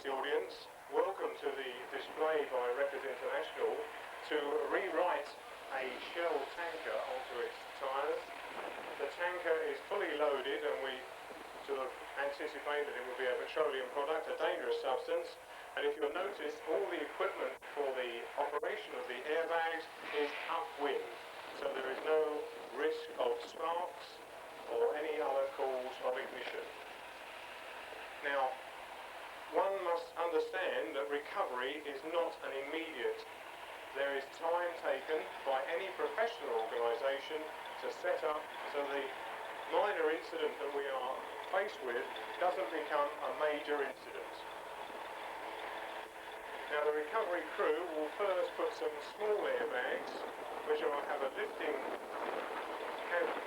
the audience. Welcome to the display by Wreckers International to rewrite a Shell tanker onto its tyres. The tanker is fully loaded and we sort of anticipate that it will be a petroleum product, a dangerous substance. And if you'll notice, all the equipment for the operation of the airbags is upwind. So there is no risk of sparks or any other cause of ignition. Now, one must understand that recovery is not an immediate. There is time taken by any professional organisation to set up so the minor incident that we are faced with doesn't become a major incident. Now the recovery crew will first put some small airbags which will have a lifting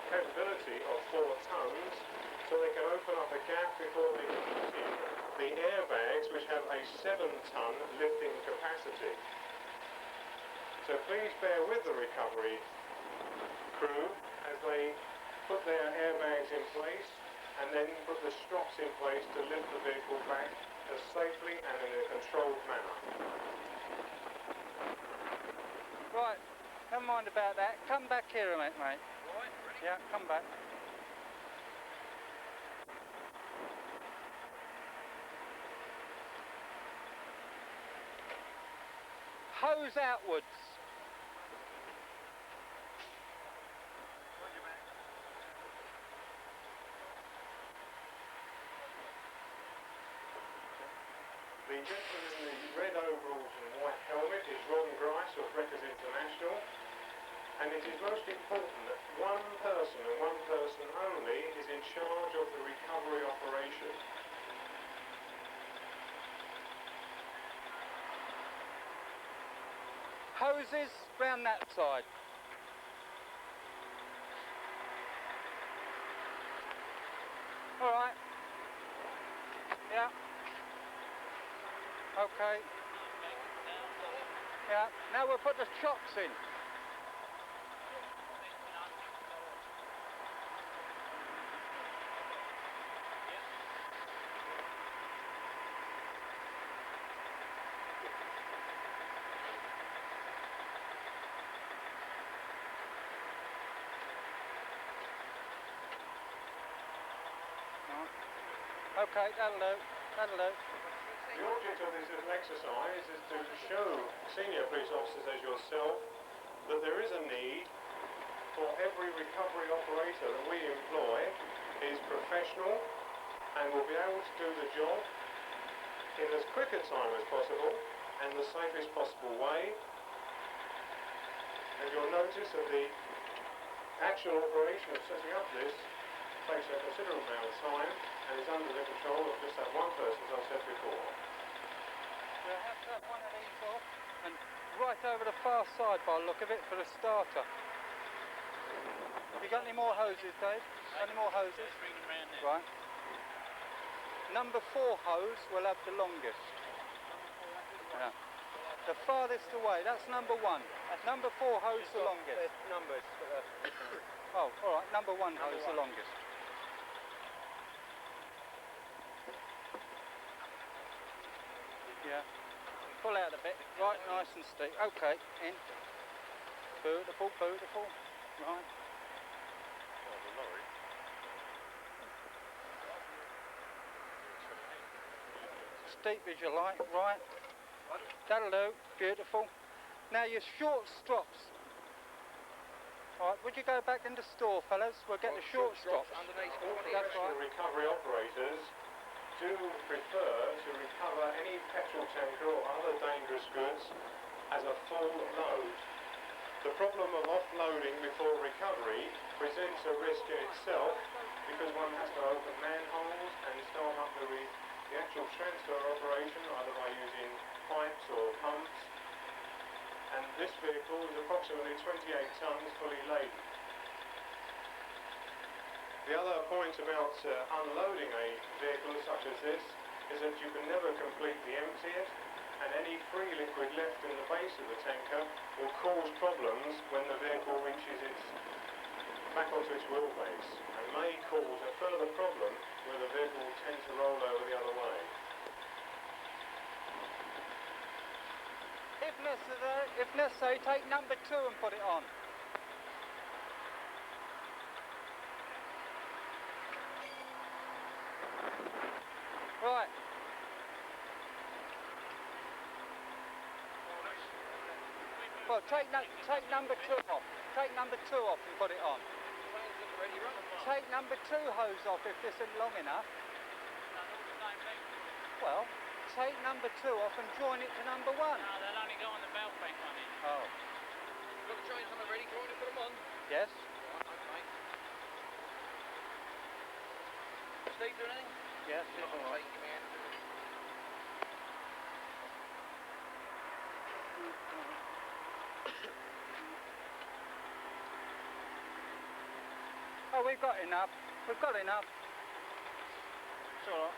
capability of 4 tons so they can open up a gap before they can put in the airbags which have a 7-ton lifting capacity. So please bear with the recovery crew as they put their airbags in place and then put the strops in place to lift the vehicle back as safely and in a controlled manner. Right, never mind about that. Come back here a minute, mate. Right, ready? Yeah, come back. Hose outwards. The gentleman in the red overalls and white helmet is Ron Grice of Wreckers International, and it is most important that one person and one person only is in charge of the recovery operation. Hoses round that side. All right. Yeah. Okay. Yeah. Now we'll put the chocks in. Okay, that'll do, that'll do. The object of this exercise is to show senior police officers as yourself that there is a need for every recovery operator that we employ is professional and will be able to do the job in as quick a time as possible and the safest possible way. And you'll notice that the actual operation of setting up this takes a considerable amount of time and is under the control of just that one person, as I said before. We'll have to have one of these off and right over the far side by the look of it for the starter. Have you got any more hoses, Dave? Any more hoses? Let's bring them round there. Right. Number 4 hose will have the longest. Yeah. The farthest away, that's number 1. Number 4 hose the longest. Numbers. Oh, alright, number 1 hose the longest. Yeah. Pull out a bit. Right, nice and steady. Okay, in. Beautiful, beautiful. Right. Steep as you like, right. That'll do, beautiful. Now your short strops. Alright, would you go back in the store, fellas? We'll get the short strops. Underneath. All professional recovery operators do prefer to recover any petrol tanker or other dangerous goods as a full load. The problem of offloading before recovery presents a risk in itself because one has to open manholes and start up the actual transfer operation either by using pipes or pumps. And this vehicle is approximately 28 tons fully laden. The other point about unloading a vehicle such as this is that you can never completely empty it, and any free liquid left in the base of the tanker will cause problems when the vehicle reaches back onto its wheelbase, and may cause a further problem where the vehicle will tend to roll over the other way. if necessary, take number 2 and put it on. Right. Well, take number 2 off. Take number 2 off and put it on. Take number 2 hose off if this isn't long enough. Well, take number 2 off and join it to number 1. No, they'll only go on the valve bank on it. Oh. You've got the trains on already, can you put them on? Yes. Right, okay. Steve doing anything? Yes, it's all right. Oh, we've got enough. We've got enough. It's all right.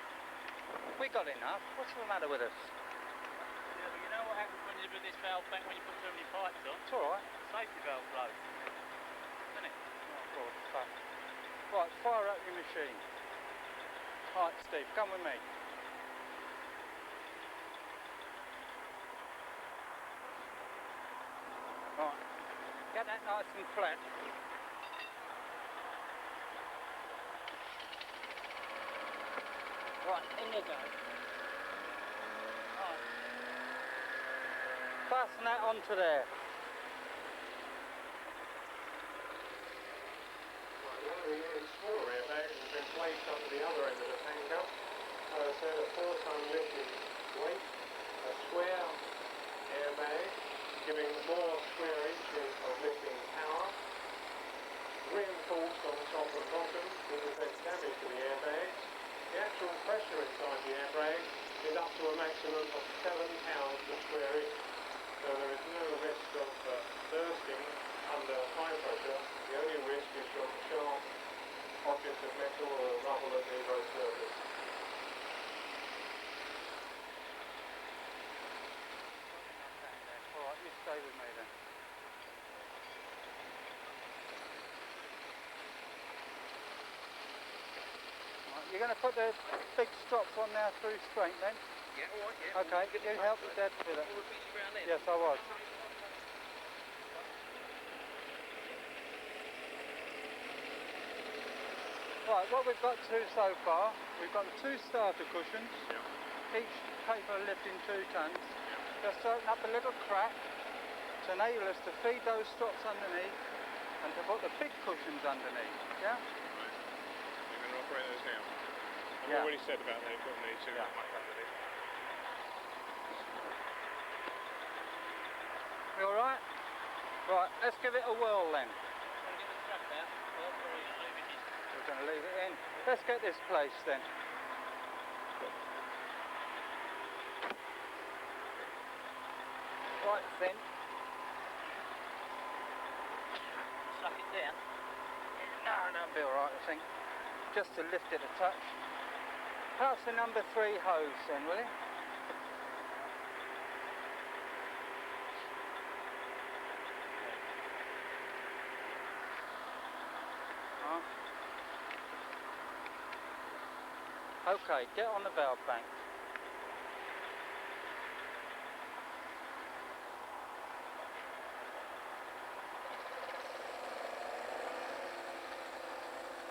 We got enough. What's the matter with us? Yeah, but you know what happens when you do this valve bank when you put too many pipes on? It's all right. Safety valve blows. Isn't it? Oh, God, fuck. Right, fire up your machine. Right, Steve, come with me. Right, get that nice and flat. Right, in you go. Right. Fasten that onto there. One of the smaller airbags has been placed onto the other end of the tanker. As I said, a 4-ton lifting weight, a square airbag, giving more square inches of lifting power, reinforced on top and bottom to prevent damage to the airbags. The actual pressure inside the airbag is up to a maximum of 7 pounds per square inch, so there is no risk of bursting under high pressure. The only risk is from sharp objects of metal or rubble at the road surface. Alright, you stay with me then. Right, you're going to put the big strops on now through strength then? Yeah, alright, yeah. Okay, you help your dad with it. Yes, I was. Right, what we've got to so far, we've got the 2 starter cushions, each capable of lifting 2 tons. Just open up a little crack to enable us to feed those strops underneath and to put the big cushions underneath, yeah? Right. You're going to operate those now? I've Yeah. already said about they putting these 2 Yeah. underneath. You alright? Right, let's give it a whirl then. Get the strap out. We're going to leave it in. Let's get this placed then. Right, thin. Suck it down. No, that'll be alright, I think. Just to lift it a touch. Pass the number 3 hose then, will you? Okay, get on the valve bank.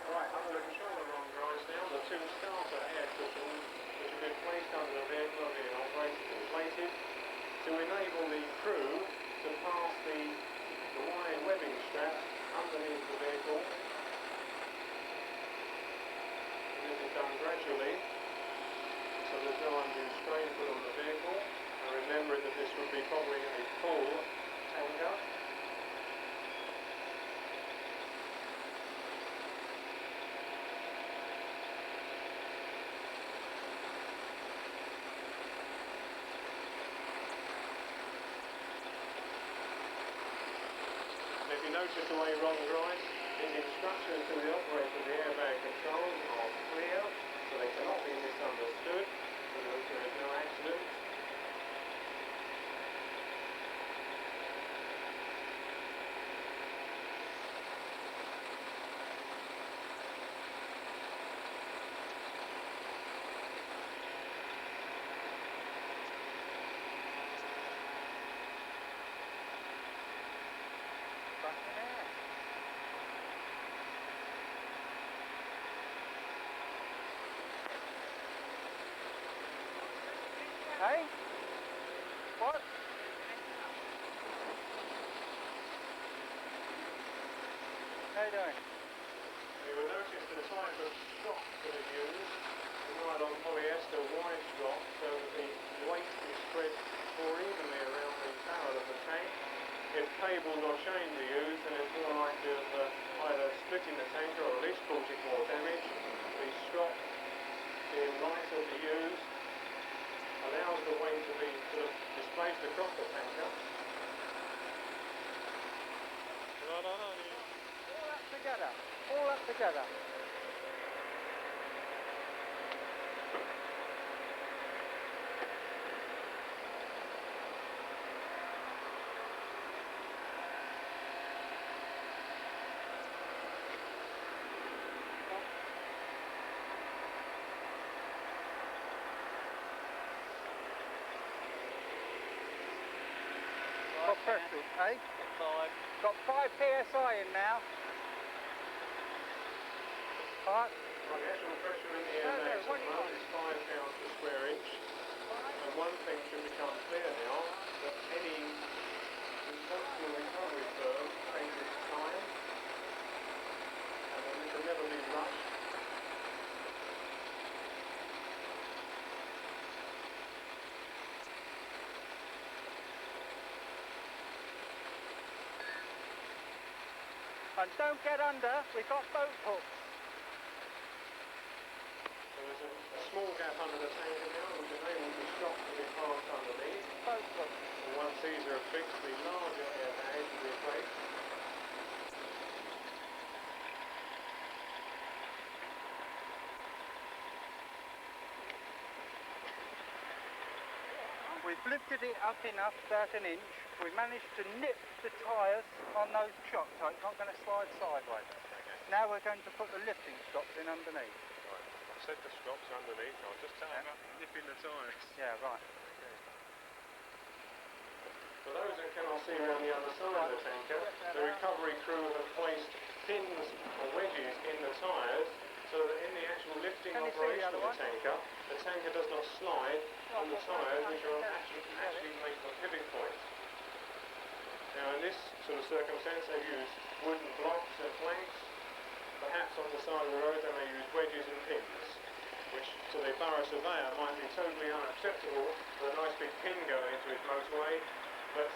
Right, under the control of Ron Grice now, the 2 starter air cushions which have been placed under the vehicle are being operated and plated to enable the crew to pass the wide webbing strap underneath the vehicle. And this is done gradually, so there's no undue strain put on the vehicle. And remembering that this would be probably a full tanker. If you notice the way Ron Grice, his instructions to the operator of the airbag controls are clear, so they cannot be misunderstood, so that there is no accident. Hey? What? How you doing? You will notice the type of strop that is used, the nylon polyester wide strop, so that the weight is spread more evenly around the barrel of the tank. If cables or chains are used, then it's more likely of either splitting the tanker or at least causing more damage. The strop being lighter to use allows the weight to be sort of displaced across the tanker. All up together. What pressure, eh? 5. Got 5 psi in now. Right. Well, the actual pressure in the air max at the moment is 5 pounds per square inch. And one thing should become clear now, that any successful recovery firm takes its time, and that it can never be rushed. And don't get under, we've got boat hooks. So there's a small gap under the tanker now, which enables the strop to be passed underneath. Boat hooks. And once these are fixed, the larger air bag will be replaced. We've lifted it up enough, about an inch. We managed to nip the tyres on those chocks so it's not going to slide sideways. Okay. Now we're going to put the lifting strops in underneath. Right. I've set the strops underneath. I'll just tell them about nipping the tyres. Yeah, right. Okay. For those that cannot see around the other side of the tanker, the recovery crew have placed pins or wedges in the tyres so that in the actual lifting Can you see the operation other of one? the tanker does not slide on the tyres, which are actually make the pivot point. Now in this sort of circumstance they use wooden blocks and planks. Perhaps on the side of the road they may use wedges and pins, which to the borough surveyor might be totally unacceptable with a nice big pin going into his motorway, but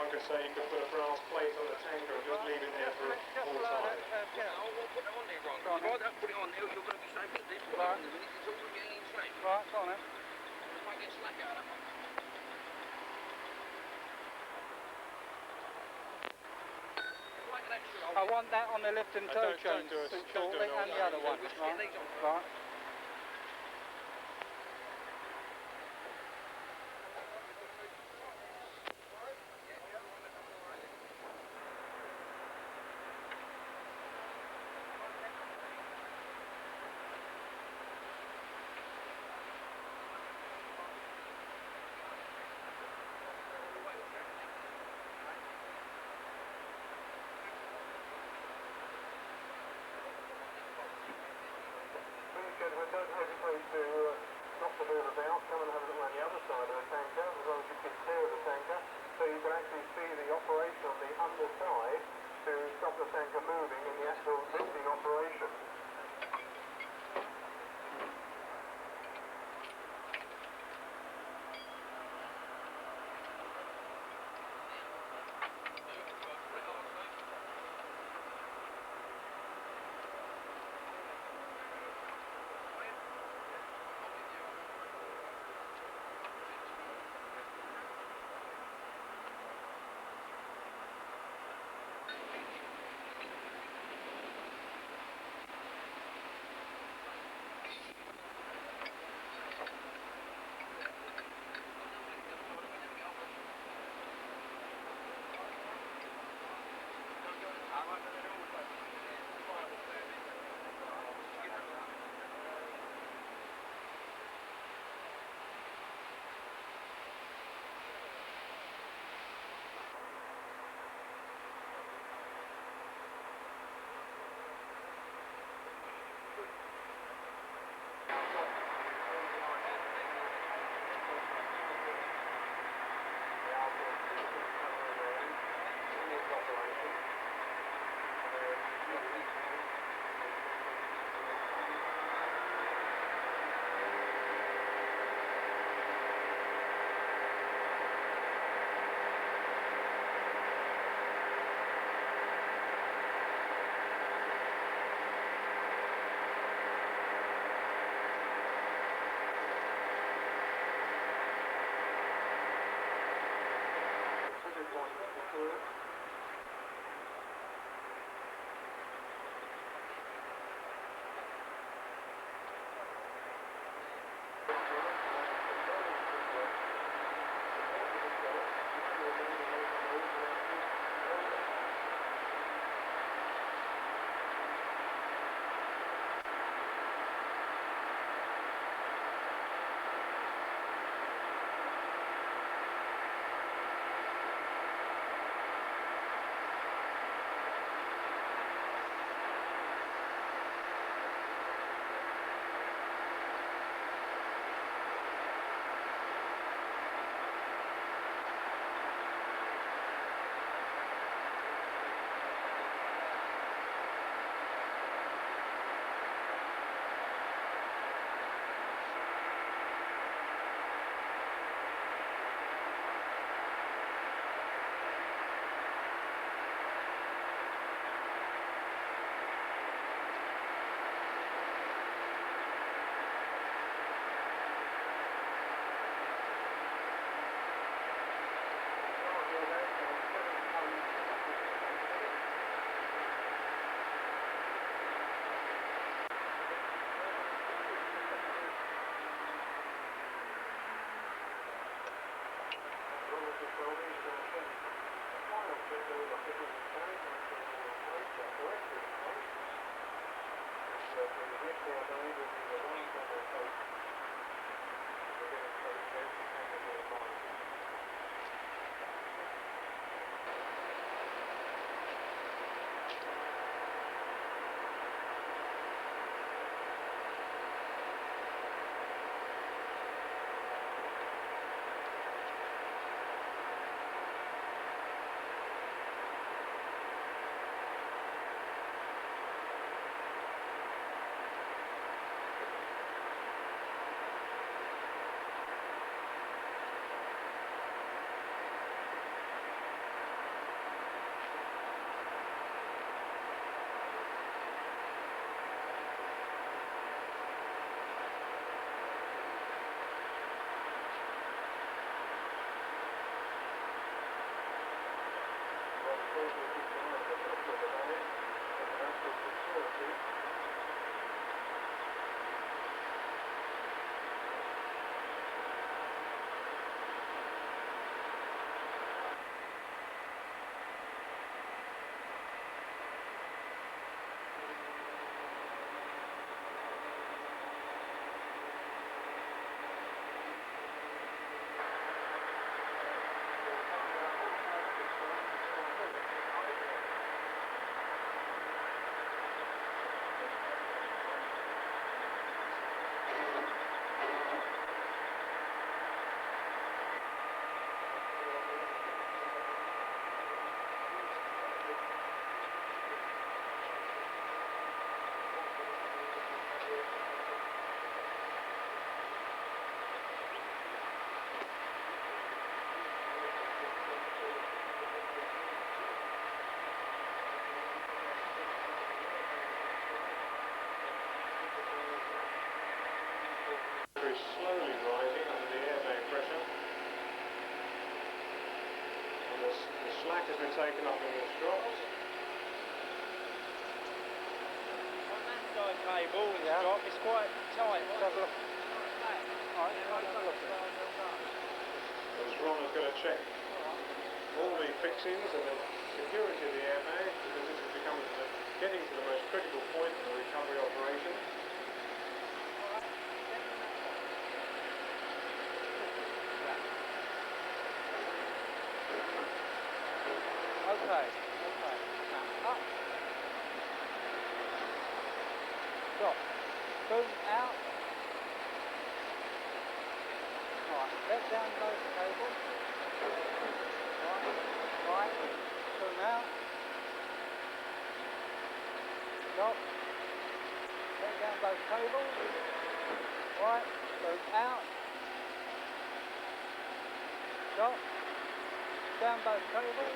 one could say you could put a brass plate on the tanker and just leave it there for all time. Yeah. I won't put it on there, Ron. Go on, If I don't put it on there, you're going to be saying, put this, put it on there, it's all going to get in shape. Right, go on then. If I get slack out of it. Like that, sure. I want that on the lift and tow chains shortly, and the other one. Right. Gentlemen, don't hesitate to stop the move about, come and have a look around the other side of the tanker, as long as you keep clear of the tanker, so you can actually see the operation on the underside to stop the tanker moving in the actual lifting operation. Is slowly rising under the airbag pressure, and the slack has been taken up in the strops. On that side cable, the Yeah. strop is quite tight. Let's have a look. Alright, let's have a look. As Ron is going to check all the fixings and the security of the airbag, because this is getting to the most critical point in the recovery operation. Okay, okay. Now, up. Stop. Boom, out. Right, let down both cables. Right, boom out. Stop. Let down both cables. Right, boom out. Stop. Down both cables.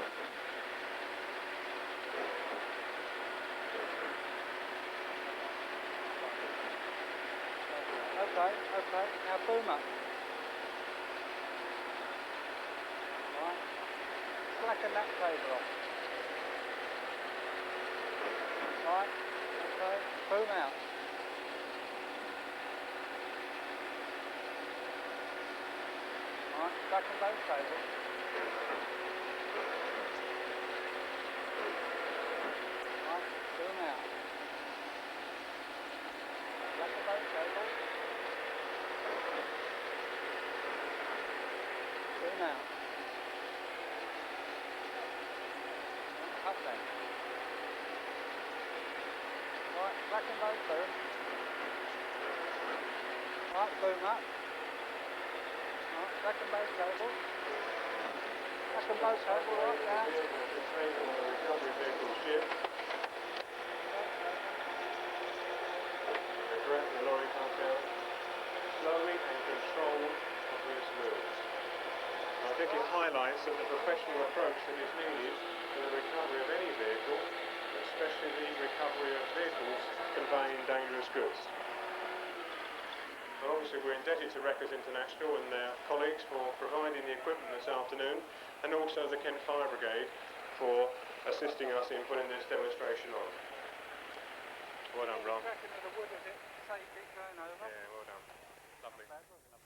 Okay, okay, now boom up. Right, slacken that cable off. Right, okay, boom out. Right, slacken both cables. Right, boom out. Slacken both cables. Boom out. Up then. Right, slacken both boom. Right, boom up. Right, slacken both cables. Slacken both cables, right down. Recovery vehicle shift. Regret the lorry comes down slowly and controlled of these wheels. I think it highlights that the professional approach that is needed for the recovery of any vehicle, especially the recovery of vehicles conveying dangerous goods. And obviously we're indebted to Wreckers International and their colleagues for providing the equipment this afternoon, and also the Kent Fire Brigade for assisting us in putting this demonstration on. Well done, Ron. Cracking of the wood as it saved it going over. Yeah, well done. Lovely. Not bad, wasn't it?